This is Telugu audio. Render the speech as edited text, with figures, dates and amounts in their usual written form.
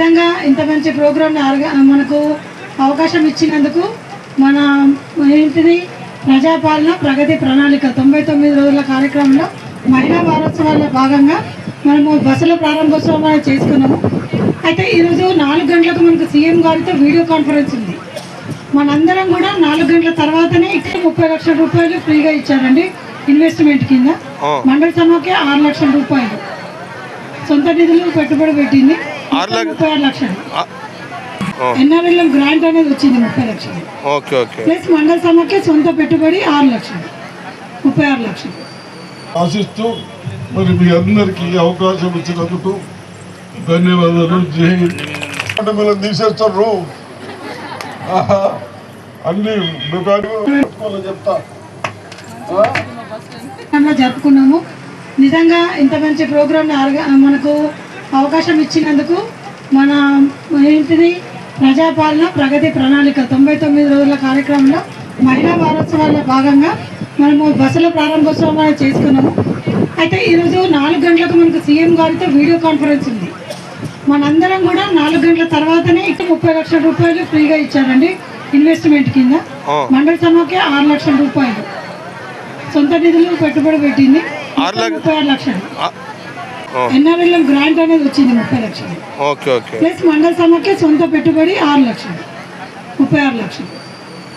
నిజంగా ఇంత మంచి ప్రోగ్రామ్ మనకు అవకాశం ఇచ్చినందుకు మన ఏంటిది ప్రజాపాలన ప్రగతి ప్రణాళిక 99 రోజుల కార్యక్రమంలో మహిళా వారోత్సవాల్లో భాగంగా మనము బస్సుల ప్రారంభోత్సవం చేసుకున్నాము. అయితే ఈరోజు 4 గంటలకు మనకు సీఎం గారితో వీడియో కాన్ఫరెన్స్ ఉంది. మనందరం కూడా 4 గంటల తర్వాతనే ఇక్కడ 30 లక్షల రూపాయలు ఫ్రీగా ఇచ్చారండి ఇన్వెస్ట్మెంట్ కింద. మండల సభకి 6 లక్షల రూపాయలు సొంత నిధులు పెట్టుబడి పెట్టింది. 36 లక్షలు ఎన్ఆర్ఎల్ఎం గ్రాంట్ అనేది వచ్చింది 30 లక్షలు ప్లస్ మండల సభకి సొంత పెట్టుబడి 6 లక్షలు 36 లక్షలు. ఆశిస్తూ మరి మీ అందరికీ అవకాశం ఇచ్చినందుకు ధన్యవాదాలు. జై హింద్. మీరు తీసేస్తారు అన్ని చెప్తా జరుపుకున్నాము. నిజంగా ఇంత మంచి ప్రోగ్రామ్ మనకు అవకాశం ఇచ్చినందుకు మన ఏంటిది ప్రజాపాలన ప్రగతి ప్రణాళిక 99 రోజుల కార్యక్రమంలో మహిళా వారోత్సవాల్లో భాగంగా మనము బస్సుల ప్రారంభోత్సవం చేసుకున్నాము. అయితే ఈరోజు 4 గంటలకు మనకు సీఎం గారితో వీడియో కాన్ఫరెన్స్ ఉంది. మనందరం కూడా 4 గంటల తర్వాతనే ఇక్కడ 30 లక్షల రూపాయలు ఫ్రీగా ఇచ్చారండి ఇన్వెస్ట్మెంట్ కింద. మండల సభకి 6 లక్షల రూపాయలు సొంత నిధులు పెట్టుబడి పెట్టింది. 36 లక్షలు ఎన్ఆర్ఎల్ఎం గ్రాంట్ అనేది వచ్చింది 30 లక్షలు ప్లస్ మండల సభకి సొంత పెట్టుబడి 6 లక్షలు 36 లక్షలు.